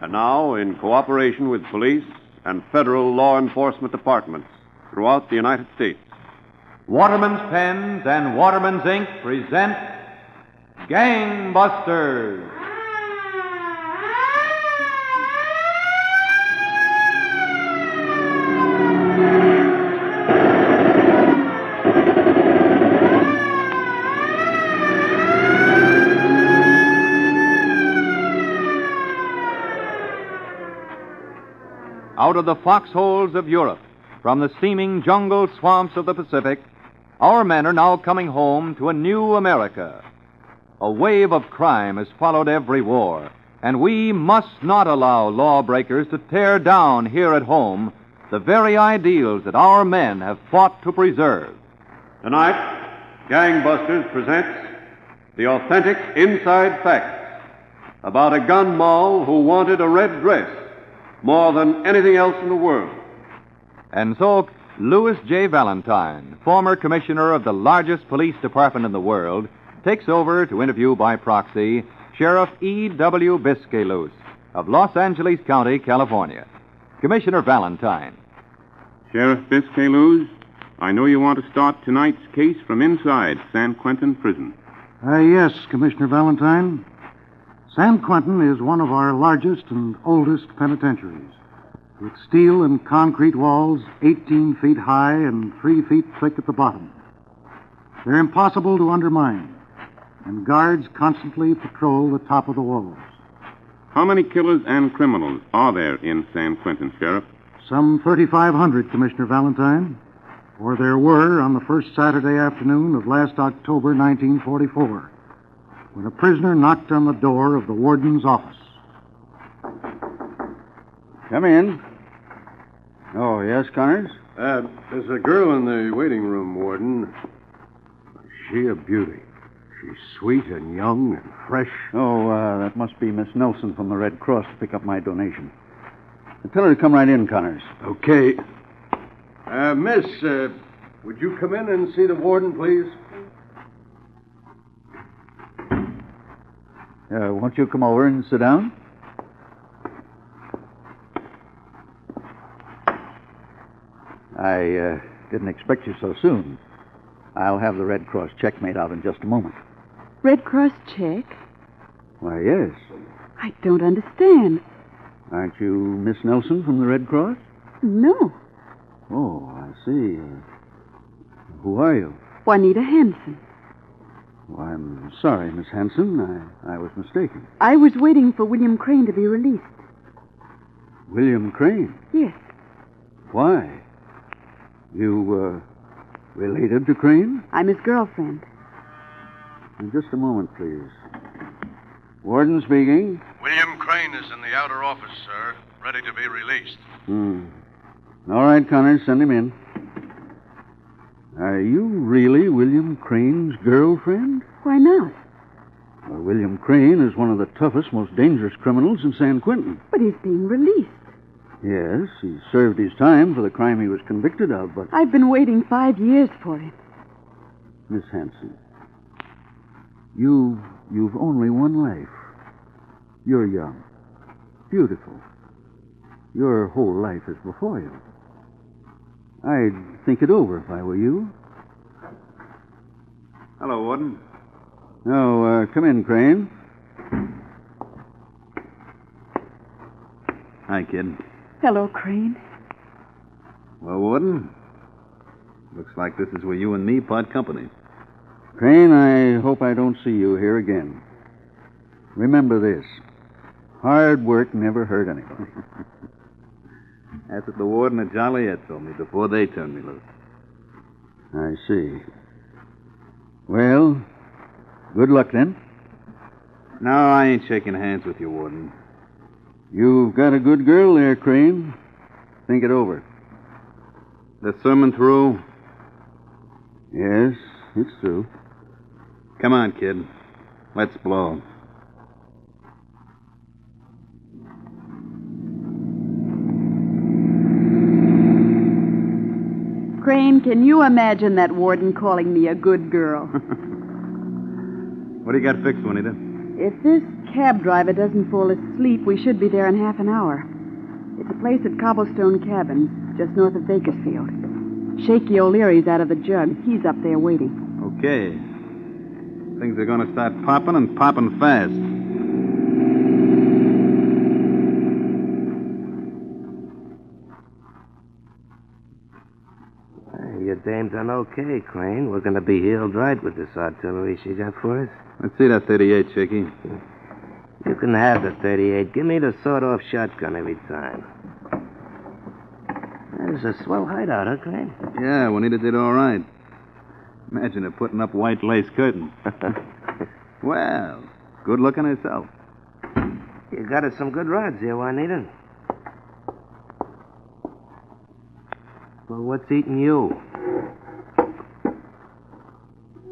And now, in cooperation with police and federal law enforcement departments throughout the United States, Waterman's Pens and Waterman's Ink present Gangbusters. Out of the foxholes of Europe, from the steaming jungle swamps of the Pacific, our men are now coming home to a new America. A wave of crime has followed every war, and we must not allow lawbreakers to tear down here at home the very ideals that our men have fought to preserve. tonight, Gangbusters presents the authentic inside facts about a gun moll who wanted a red dress more than anything else in the world. And so, Louis J. Valentine, former commissioner of the largest police department in the world, takes over to interview by proxy Sheriff E.W. Biscayloos of Los Angeles County, California. Commissioner Valentine. Sheriff Biscayloos, I know you want to start tonight's case from inside San Quentin Prison. Yes, Commissioner Valentine. San Quentin is one of our largest and oldest penitentiaries, with steel and concrete walls 18 feet high and 3 feet thick at the bottom. They're impossible to undermine, and guards constantly patrol the top of the walls. How many killers and criminals are there in San Quentin, Sheriff? Some 3,500, Commissioner Valentine, or there were on the first Saturday afternoon of last October, 1944, when a prisoner knocked on the door of the warden's office. Come in. Oh, yes, Connors? There's a girl in the waiting room, Warden. Is she a beauty? She's sweet and young and fresh. Oh, that must be Miss Nelson from the Red Cross to pick up my donation. Tell her to come right in, Connors. Okay. Miss, would you come in and see the warden, please? Won't you come over and sit down? I didn't expect you so soon. I'll have the Red Cross check made out in just a moment. Red Cross check? Why, yes. I don't understand. Aren't you Miss Nelson from the Red Cross? No. Oh, I see. Who are you? Juanita Hanson. Oh, I'm sorry, Miss Hanson. I was mistaken. I was waiting for William Crane to be released. William Crane? Yes. Why? You, related to Crane? I'm his girlfriend. Just a moment, please. Warden speaking. William Crane is in the outer office, sir, ready to be released. All right, Connors, send him in. Are you really William Crane's girlfriend? Why not? Well, William Crane is one of the toughest, most dangerous criminals in San Quentin. But he's being released. Yes, he served his time for the crime he was convicted of, but... I've been waiting 5 years for him. Miss Hanson, you've only one life. You're young, beautiful. Your whole life is before you. I'd think it over if I were you. Hello, Warden. Now, come in, Crane. Hi, kid. Hello, Crane. Well, Warden, looks like this is where you and me part company. Crane, I hope I don't see you here again. Remember this. Hard work never hurt anybody. That's what the warden at Joliet told me before they turned me loose. I see. Well, good luck then. No, I ain't shaking hands with you, Warden. You've got a good girl there, Crane. Think it over. The sermon through? Yes, it's through. Come on, kid. Let's blow. Crane, can you imagine that warden calling me a good girl? What do you got fixed, Juanita? If this cab driver doesn't fall asleep, we should be there in half an hour. It's a place at Cobblestone Cabins, just north of Bakersfield. Shaky O'Leary's out of the jug. He's up there waiting. Okay. Things are going to start popping and popping fast. Your dame's done okay, Crane. We're going to be healed right with this artillery she got for us. Let's see that 38, Shaky. You can have the 38. Give me the sawed-off shotgun every time. There's a swell hideout, huh, Crane? Yeah, Juanita did all right. Imagine her putting up white lace curtains. Well, good looking herself. You got us some good rods here, Juanita. Well, what's eating you?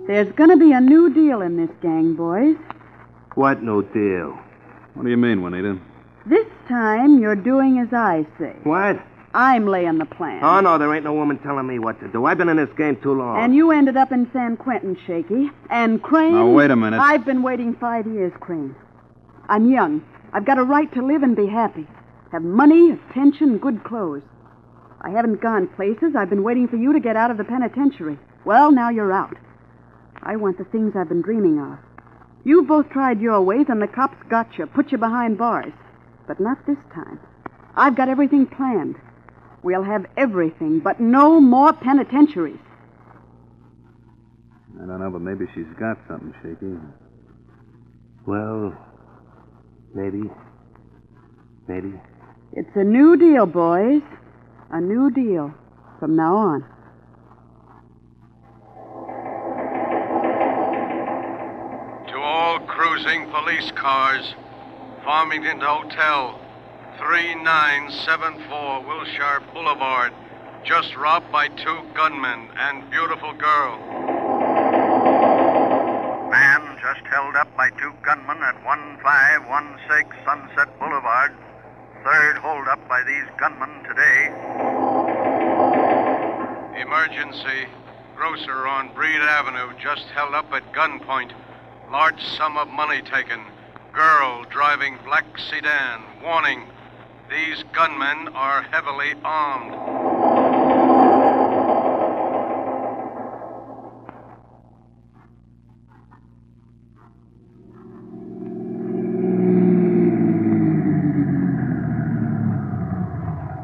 There's going to be a new deal in this gang, boys. What new deal? What do you mean, Juanita? This time, you're doing as I say. What? I'm laying the plan. Oh, no, there ain't no woman telling me what to do. I've been in this game too long. And you ended up in San Quentin, Shaky. And Crane... Now, wait a minute. I've been waiting 5 years, Crane. I'm young. I've got a right to live and be happy. Have money, attention, good clothes. I haven't gone places. I've been waiting for you to get out of the penitentiary. Well, now you're out. I want the things I've been dreaming of. You've both tried your ways, and the cops got you, put you behind bars. But not this time. I've got everything planned. We'll have everything, but no more penitentiaries. I don't know, but maybe she's got something, Shaky. Well, maybe. Maybe. It's a new deal, boys. A new deal from now on. To all cruising police cars, Farmington Hotel, 3974 Wilshire Boulevard, just robbed by 2 gunmen and beautiful girl. Man just held up by 2 gunmen at 1516 Sunset Boulevard. 3rd holdup by these gunmen today. Emergency. Grocer on Breed Avenue just held up at gunpoint. Large sum of money taken. Girl driving black sedan. Warning. These gunmen are heavily armed.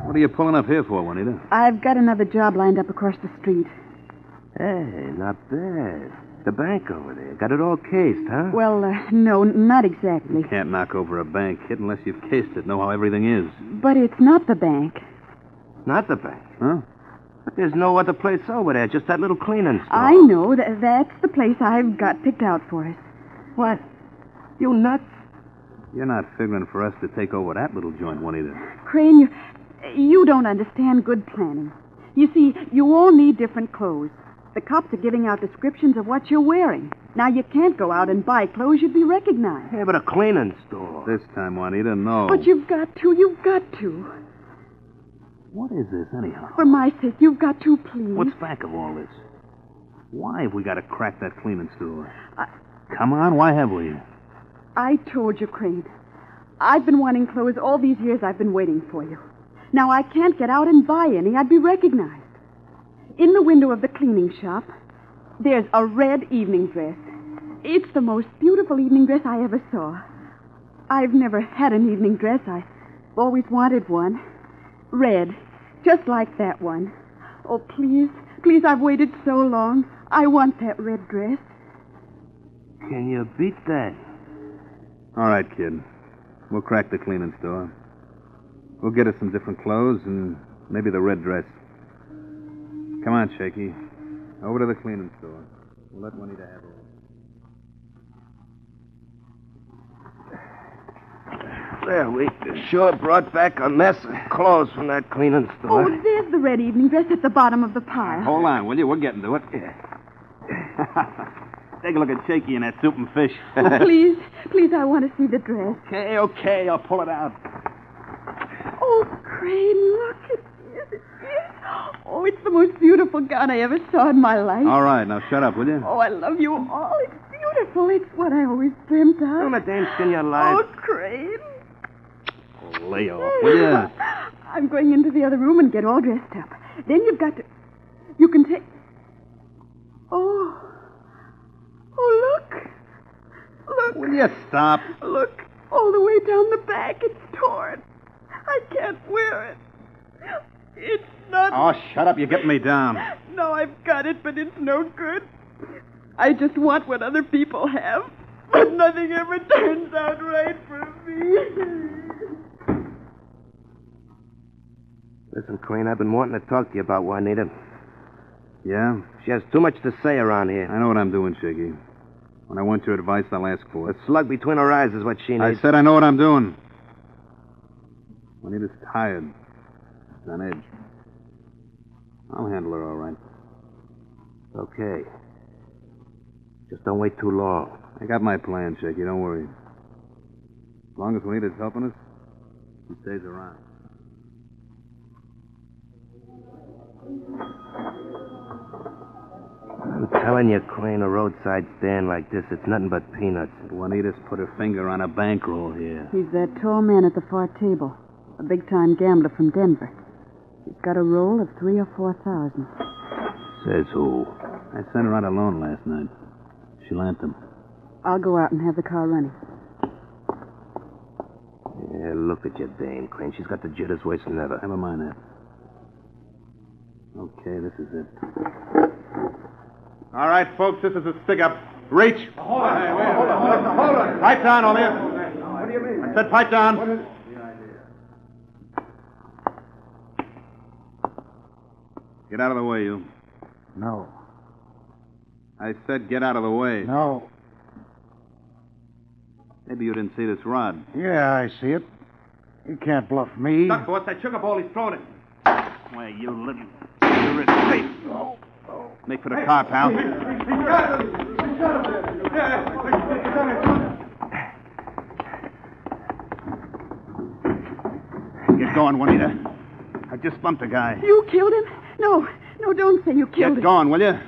What are you pulling up here for, Juanita? I've got another job lined up across the street. Hey, not bad. The bank over there. Got it all cased, huh? Well, no, not exactly. You can't knock over a bank hit unless you've cased it, know how everything is. But it's not the bank. Not the bank. Huh? But there's no other place over there, just that little cleaning store. I know. That's the place I've got picked out for us. What? You nuts? You're not figuring for us to take over that little joint, Juanita. Crane, you don't understand good planning. You see, you all need different clothes. The cops are giving out descriptions of what you're wearing. Now, you can't go out and buy clothes. You'd be recognized. Yeah, but a cleaning store. This time, Juanita, no. But you've got to. You've got to. What is this, anyhow? For my sake, you've got to, please. What's back of all this? Why have we got to crack that cleaning store? Come on, why have we? I told you, Crane. I've been wanting clothes all these years I've been waiting for you. Now, I can't get out and buy any. I'd be recognized. In the window of the cleaning shop, there's a red evening dress. It's the most beautiful evening dress I ever saw. I've never had an evening dress. I've always wanted one. Red, just like that one. Oh, please, please, I've waited so long. I want that red dress. Can you beat that? All right, kid. We'll crack the cleaning store. We'll get us some different clothes and maybe the red dress. Come on, Shaky. Over to the cleaning store. We'll let Juanita have her. There, we sure brought back a mess of clothes from that cleaning store. Oh, there's the red evening dress at the bottom of the pile. Hold on, will you? We're getting to it. Take a look at Shaky and that soup and fish. Oh, please, please, I want to see the dress. Okay, I'll pull it out. Oh, Crane, look, it is. Oh, it's the most beautiful gown I ever saw in my life. All right, now shut up, will you? Oh, I love you all. It's beautiful. beautiful. It's what I always dreamt of. Don't let Dame skin you alive. Oh, Crane. Oh, lay off, will you? I'm going into the other room and get all dressed up. Then you've got to... You can take... Oh. Oh, look. Look. Will you stop? Look. All the way down the back. It's torn. I can't wear it. It's not... Oh, shut up. You're getting me down. No, I've got it, but it's no good. I just want what other people have. But nothing ever turns out right for me. Listen, Crane, I've been wanting to talk to you about Juanita. Yeah? She has too much to say around here. I know what I'm doing, Shiggy. When I want your advice, I'll ask for it. A slug between her eyes is what she needs. I said I know what I'm doing. Juanita's tired. She's on edge. I'll handle her all right. Okay. Just don't wait too long. I got my plan, Shaky. Don't worry. As long as Juanita's helping us, she stays around. I'm telling you, Crane, a roadside stand like this, it's nothing but peanuts. Juanita's put her finger on a bankroll here. He's that tall man at the far table. A big-time gambler from Denver. He's got a roll of 3,000 or 4,000. Says who? I sent her out alone last night. She lamped him. I'll go out and have the car running. Yeah, look at your Dame, Crane. She's got the jitters worse than ever. Never mind that. Okay, this is it. All right, folks, this is a stick-up. Reach. Hold on. Pipe down, over here. What do you mean? I said pipe down. Get out of the way, you. No. I said get out of the way. No. Maybe you didn't see this rod. Yeah, I see it. You can't bluff me. Duck, boss. That sugar ball, he's thrown it. Why, you little... You're safe. Make for the car, pal. Get going, Juanita. I just bumped a guy. You killed him? No, don't say you killed him. Get going, will you?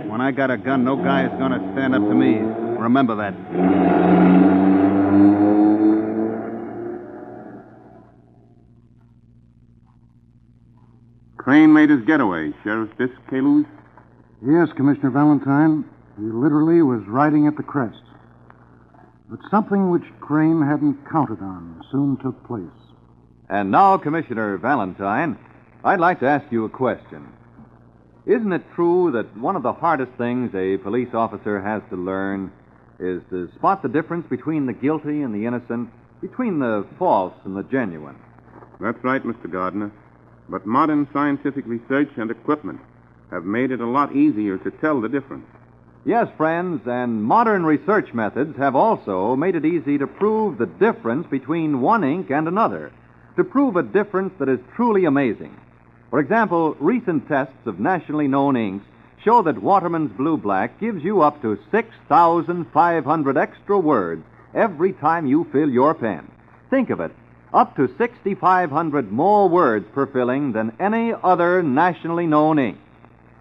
When I got a gun, no guy is going to stand up to me. Remember that. Crane made his getaway. Sheriff Biscayloos? Yes, Commissioner Valentine. He literally was riding at the crest. But something which Crane hadn't counted on soon took place. And now, Commissioner Valentine, I'd like to ask you a question. Isn't it true that one of the hardest things a police officer has to learn is to spot the difference between the guilty and the innocent, between the false and the genuine? That's right, Mr. Gardner. But modern scientific research and equipment have made it a lot easier to tell the difference. Yes, friends, and modern research methods have also made it easy to prove the difference between one ink and another, to prove a difference that is truly amazing. For example, recent tests of nationally known inks show that Waterman's Blue Black gives you up to 6,500 extra words every time you fill your pen. Think of it. Up to 6,500 more words per filling than any other nationally known ink.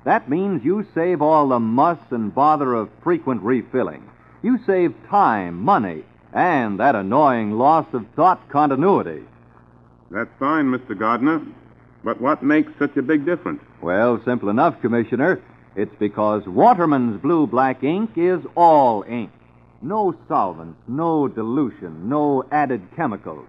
That means you save all the muss and bother of frequent refilling. You save time, money, and that annoying loss of thought continuity. That's fine, Mr. Gardner. But what makes such a big difference? Well, simple enough, Commissioner. It's because Waterman's Blue Black ink is all ink. No solvents, no dilution, no added chemicals.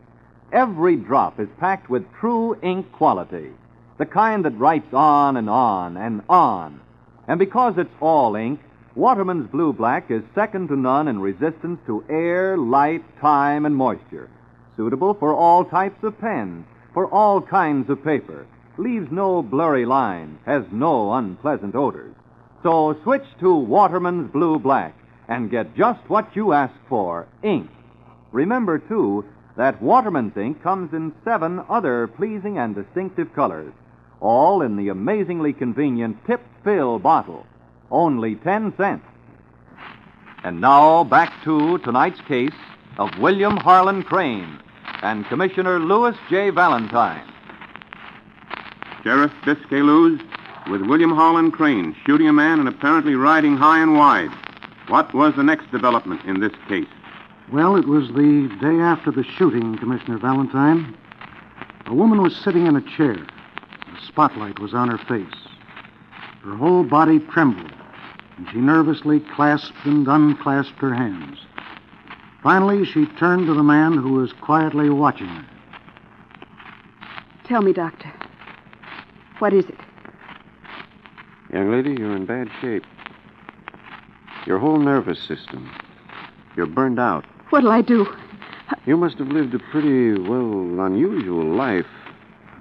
Every drop is packed with true ink quality, the kind that writes on and on and on. And because it's all ink, Waterman's Blue Black is second to none in resistance to air, light, time, and moisture. Suitable for all types of pens, for all kinds of paper, leaves no blurry lines, has no unpleasant odors. So switch to Waterman's Blue Black and get just what you ask for, ink. Remember, too, that Waterman's ink comes in 7 other pleasing and distinctive colors, all in the amazingly convenient tip-fill bottle, only 10 cents. And now back to tonight's case of William Harlan Crane and Commissioner Louis J. Valentine. Sheriff Biscayloos, with William Holland Crane shooting a man and apparently riding high and wide. What was the next development in this case? Well, it was the day after the shooting, Commissioner Valentine. A woman was sitting in a chair. The spotlight was on her face. Her whole body trembled, and she nervously clasped and unclasped her hands. Finally, she turned to the man who was quietly watching her. Tell me, Doctor. What is it? Young lady, you're in bad shape. Your whole nervous system. You're burned out. What'll I do? You must have lived a pretty, unusual life.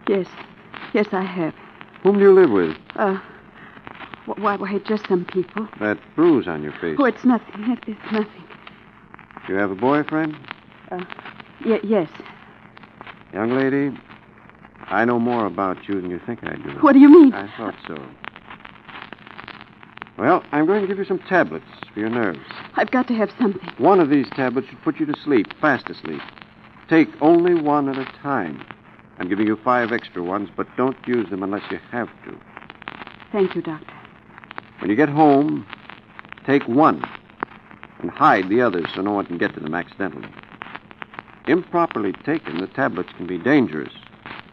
Yes. Yes, I have. Whom do you live with? Why, just some people. That bruise on your face. Oh, it's nothing. It's nothing. Do you have a boyfriend? Yes. Young lady, I know more about you than you think I do. What do you mean? I thought so. Well, I'm going to give you some tablets for your nerves. I've got to have something. One of these tablets should put you to sleep, fast asleep. Take only one at a time. I'm giving you 5 extra ones, but don't use them unless you have to. Thank you, Doctor. When you get home, take one and hide the others so no one can get to them accidentally. Improperly taken, the tablets can be dangerous.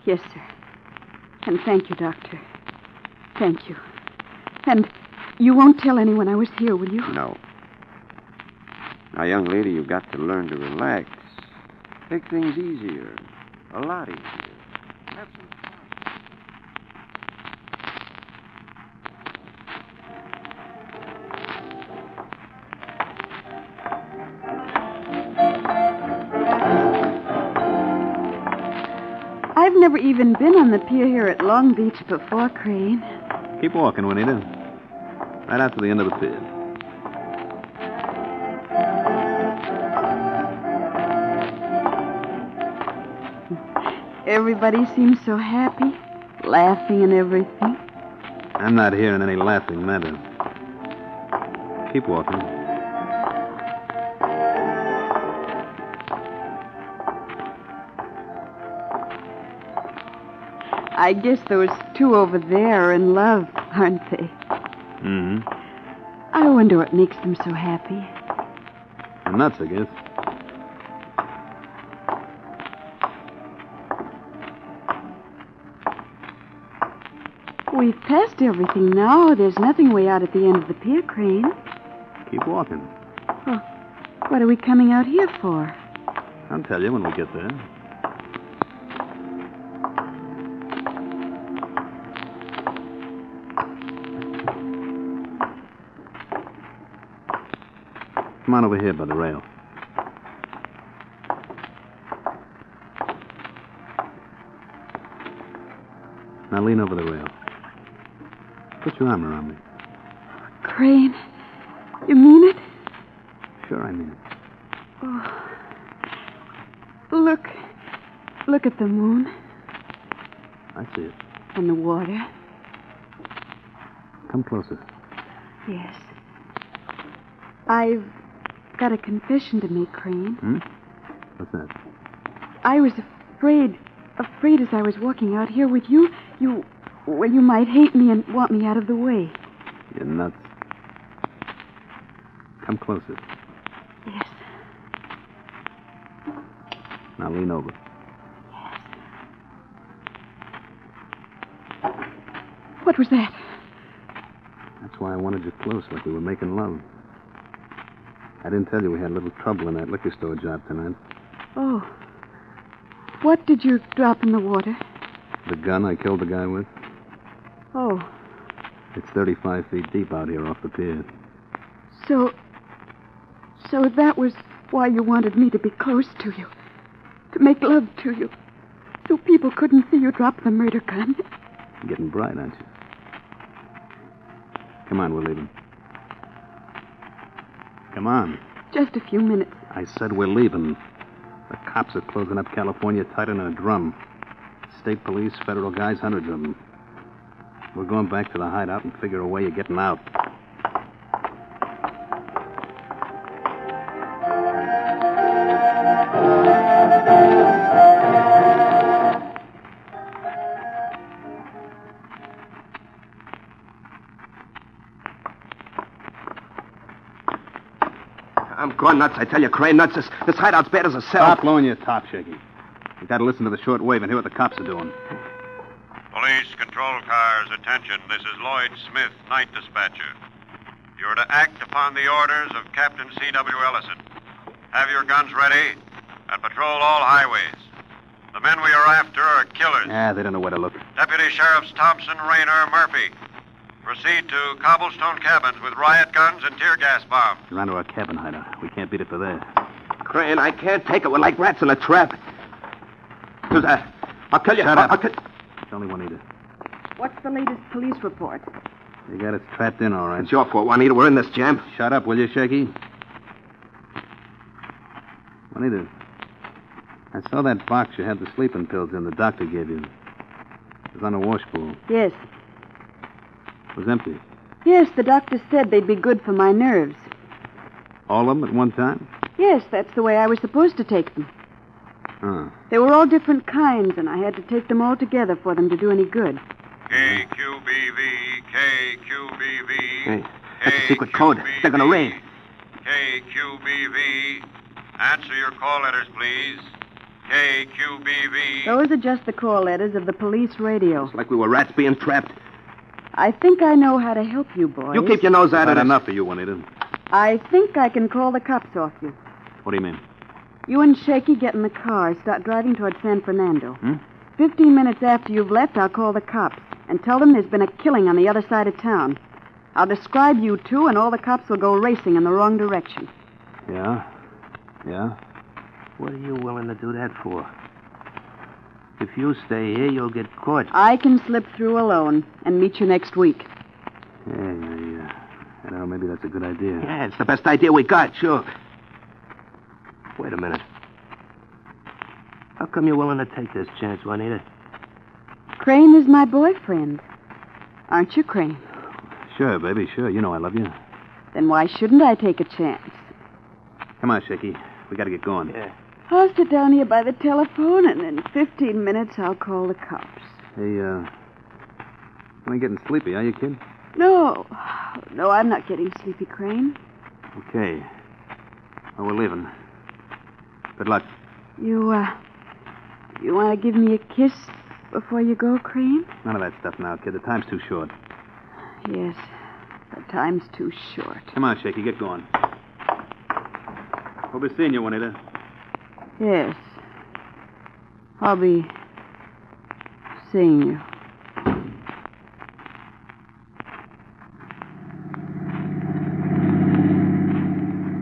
Yes, sir. And thank you, Doctor. Thank you. And you won't tell anyone I was here, will you? No. Now, young lady, you've got to learn to relax. Take things easier. A lot easier. Have some fun. I've never even been on the pier here at Long Beach before, Crane. Keep walking, Juanita. Right out to the end of the pier. Everybody seems so happy, laughing and everything. I'm not hearing any laughing matter. Keep walking. I guess those two over there are in love, aren't they? Mm-hmm. I wonder what makes them so happy. I'm nuts, I guess. We've passed everything now. There's nothing way out at the end of the pier, Crane. Keep walking. Oh, what are we coming out here for? I'll tell you when we get there. Come on over here by the rail. Now lean over the rail. Put your arm around me. Crane, you mean it? Sure, I mean it. Oh. Look at the moon. I see it. And the water. Come closer. Yes. I've got a confession to make, Crane. What's that? I was afraid as I was walking out here with you, you might hate me and want me out of the way. You're nuts. Come closer. Yes. Now lean over. Yes. What was that? That's why I wanted you close, like we were making love. I didn't tell you we had a little trouble in that liquor store job tonight. Oh. What did you drop in the water? The gun I killed the guy with. Oh. It's 35 feet deep out here off the pier. So that was why you wanted me to be close to you. To make love to you. So people couldn't see you drop the murder gun. You're getting bright, aren't you? Come on, we're leaving. Come on. Just a few minutes. I said we're leaving. The cops are closing up California tighter than a drum. State police, federal guys, hundreds of them. We're going back to the hideout and figure a way of getting out. gone nuts, I tell you, Crane. Nuts. This hideout's bad as a cell. Stop blowing your top, Shaky. You got to listen to the short wave and hear what the cops are doing. Police control cars, attention. This is Lloyd Smith, night dispatcher. You're to act upon the orders of Captain C.W. Ellison. Have your guns ready and patrol all highways. The men we are after are killers. They don't know where to look. Deputy Sheriffs Thompson, Rayner, Murphy. Proceed to cobblestone cabins with riot guns and tear gas bombs. Run to our cabin hideout. We can't beat it for there. Crane, I can't take it. We're like rats in a trap. Who's that? I'll kill you. Shut up. I'll kill... It's only Juanita. What's the latest police report? They got us trapped in, all right. It's your fault, Juanita. We're in this jam. Shut up, will you, Shaky? Juanita, I saw that box you had the sleeping pills in the doctor gave you. It was on a washbowl. Yes. It was empty. Yes, the doctor said they'd be good for my nerves. All of them at one time? Yes, that's the way I was supposed to take them. Huh. They were all different kinds, and I had to take them all together for them to do any good. KQBV, KQBV. Hey, that's a secret code. They're going to ring. KQBV. Answer your call letters, please. KQBV. Those are just the call letters of the police radio. It's like we were rats being trapped. I think I know how to help you, boys. You keep your nose out of Not it. enough for you, Juanita. I think I can call the cops off you. What do you mean? You and Shaky get in the car, start driving toward San Fernando. 15 minutes after you've left, I'll call the cops and tell them there's been a killing on the other side of town. I'll describe you two, and all the cops will go racing in the wrong direction. Yeah? Yeah? What are you willing to do that for? If you stay here, you'll get caught. I can slip through alone and meet you next week. Yeah. I don't know, maybe that's a good idea. Yeah, it's the best idea we got, sure. Wait a minute. How come you're willing to take this chance, Juanita? Crane is my boyfriend. Aren't you, Crane? Sure, baby, sure. You know I love you. Then why shouldn't I take a chance? Come on, Shaky. We got to get going. Yeah. I'll sit down here by the telephone, and in 15 minutes I'll call the cops. Hey, you ain't getting sleepy, are you, kid? No, I'm not getting sleepy, Crane. Okay. Well, we're leaving. Good luck. You want to give me a kiss before you go, Crane? None of that stuff now, kid. The time's too short. Yes, the time's too short. Come on, Shaky, get going. We'll be seeing you, Juanita. Yes. I'll be seeing you.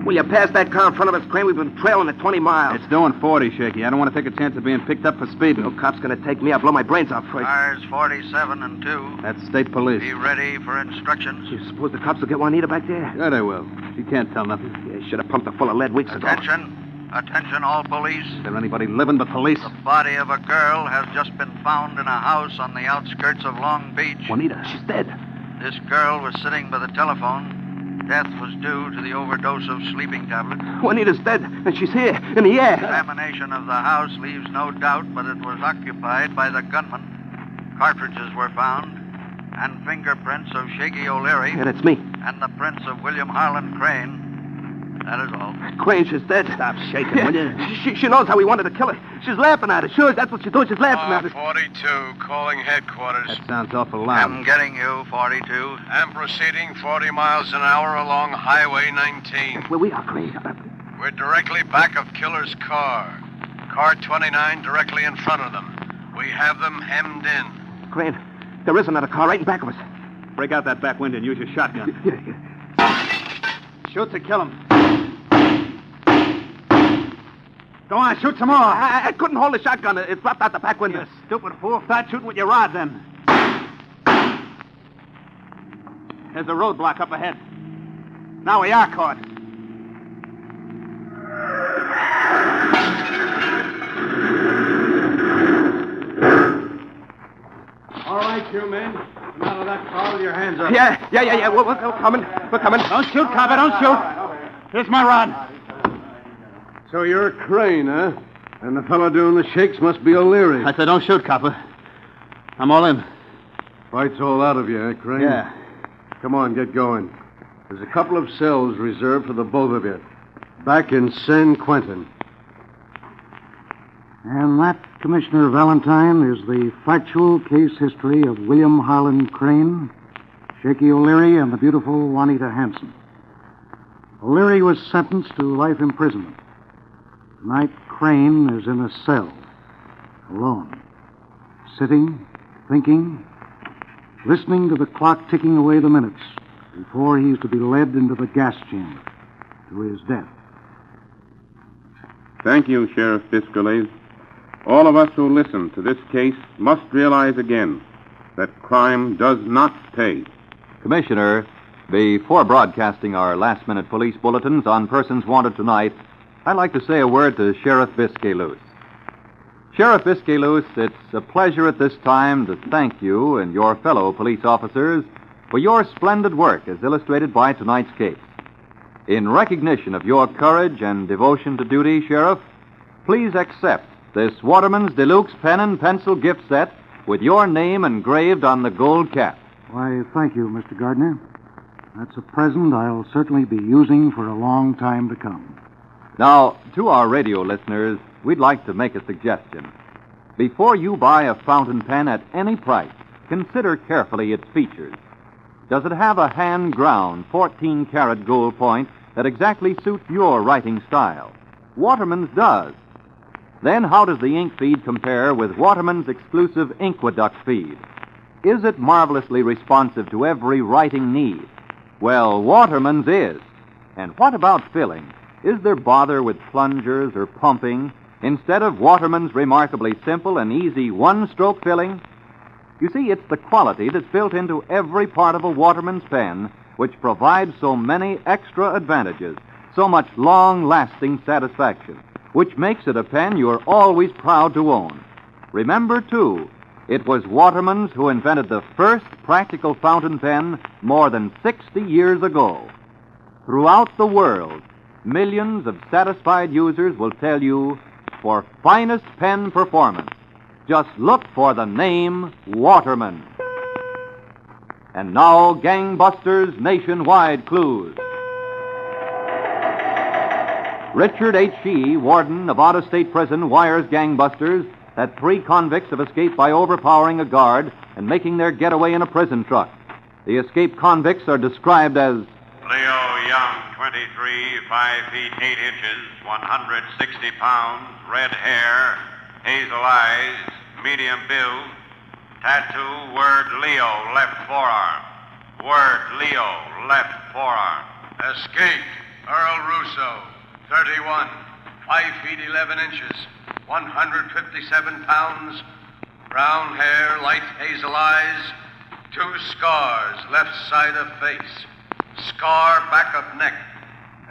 Will you pass that car in front of us, Crane? We've been trailing it 20 miles. It's doing 40, Shaky. I don't want to take a chance of being picked up for speeding. No cop's going to take me. I'll blow my brains out first. Cars 47 and 2. That's state police. Be ready for instructions. You suppose the cops will get Juanita back there? Sure they will. She can't tell nothing. Yeah, should have pumped her full of lead weeks ago. Attention, all police. Is there anybody living but police? The body of a girl has just been found in a house on the outskirts of Long Beach. Juanita, she's dead. This girl was sitting by the telephone. Death was due to the overdose of sleeping tablets. Juanita's dead, and she's here, in the air. Examination of the house leaves no doubt, but it was occupied by the gunman. Cartridges were found, and fingerprints of Shaky O'Leary. Yeah, that's me. And the prints of William Harlan Crane. That is all. Crane, she's dead. Stop shaking, will you? She knows how we wanted to kill her. She's laughing at us. Sure, that's what she does. She's laughing at us. 42, calling headquarters. That sounds awful loud. I'm getting you, 42. I'm proceeding 40 miles an hour along Highway 19. That's where we are, Crane. We're directly back of Killer's car. Car 29 directly in front of them. We have them hemmed in. Crane, there is another car right in back of us. Break out that back window and use your shotgun. Shoot to kill him. Go on, shoot some more. I couldn't hold the shotgun. It dropped out the back window. You stupid fool. Start shooting with your rod, then. There's a roadblock up ahead. Now we are caught. All right, you men. Come out of that car with your hands up. Yeah. We're coming. We're coming. Don't shoot, copper. Don't shoot. Here's my rod. So you're Crane, huh? And the fellow doing the shakes must be O'Leary. I said don't shoot, copper. I'm all in. Fight's all out of you, eh, Crane? Yeah. Come on, get going. There's a couple of cells reserved for the both of you. back in San Quentin. And that, Commissioner Valentine, is the factual case history of William Harlan Crane, Shaky O'Leary, and the beautiful Juanita Hanson. O'Leary was sentenced to life imprisonment. Tonight, Crane is in a cell, alone, sitting, thinking, listening to the clock ticking away the minutes before he's to be led into the gas chamber to his death. Thank you, Sheriff Biscayles. All of us who listen to this case must realize again that crime does not pay. Commissioner, before broadcasting our last-minute police bulletins on persons wanted tonight, I'd like to say a word to Sheriff Biscayles. Sheriff Biscayles, it's a pleasure at this time to thank you and your fellow police officers for your splendid work as illustrated by tonight's case. In recognition of your courage and devotion to duty, Sheriff, please accept this Waterman's Deluxe pen and pencil gift set with your name engraved on the gold cap. Why, thank you, Mr. Gardner. That's a present I'll certainly be using for a long time to come. Now, to our radio listeners, we'd like to make a suggestion. Before you buy a fountain pen at any price, consider carefully its features. Does it have a hand-ground 14-karat gold point that exactly suits your writing style? Waterman's does. Then how does the ink feed compare with Waterman's exclusive Inqueduct feed? Is it marvelously responsive to every writing need? Well, Waterman's is. And what about filling? Is there bother with plungers or pumping instead of Waterman's remarkably simple and easy one-stroke filling? You see, it's the quality that's built into every part of a Waterman's pen which provides so many extra advantages, so much long-lasting satisfaction, which makes it a pen you're always proud to own. Remember, too, it was Waterman's who invented the first practical fountain pen more than 60 years ago. Throughout the world, millions of satisfied users will tell you, for finest pen performance, just look for the name Waterman. And now, Gangbusters Nationwide Clues. Richard H. Shee, warden, Nevada State Prison, wires gangbusters that 3 convicts have escaped by overpowering a guard and making their getaway in a prison truck. The escaped convicts are described as Leo Young, 23, 5 feet 8 inches, 160 pounds, red hair, hazel eyes, medium build, tattoo, word Leo, left forearm. Word Leo, left forearm. Escaped, Earl Russo, 31, 5 feet 11 inches, 157 pounds, brown hair, light hazel eyes, 2 scars, left side of face, scar back of neck.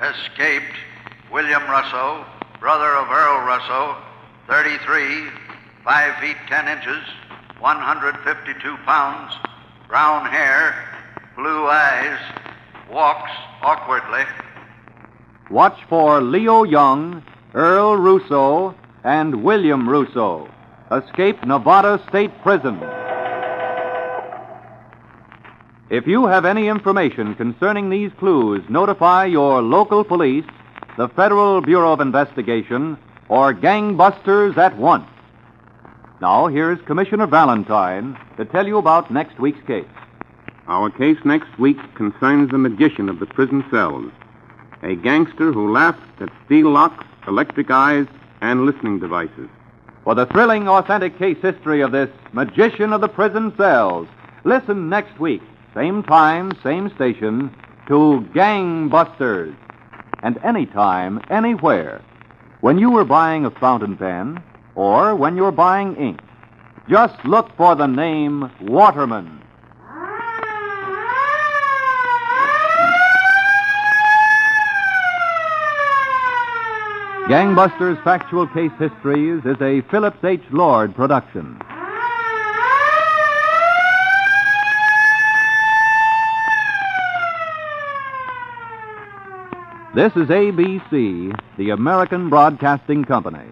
Escaped, William Russo, brother of Earl Russo, 33, 5 feet 10 inches, 152 pounds, brown hair, blue eyes, walks awkwardly. Watch for Leo Young, Earl Russo, and William Russo. Escaped Nevada State Prison. If you have any information concerning these clues, notify your local police, the Federal Bureau of Investigation, or gangbusters at once. Now, here's Commissioner Valentine to tell you about next week's case. Our case next week concerns the magician of the prison cells, a gangster who laughed at steel locks, electric eyes, and listening devices. For the thrilling, authentic case history of this magician of the prison cells, listen next week, same time, same station, to Gangbusters. And anytime, anywhere, when you are buying a fountain pen or when you're buying ink, just look for the name Waterman. Gangbusters Factual Case Histories is a Phillips H. Lord production. This is ABC, the American Broadcasting Company.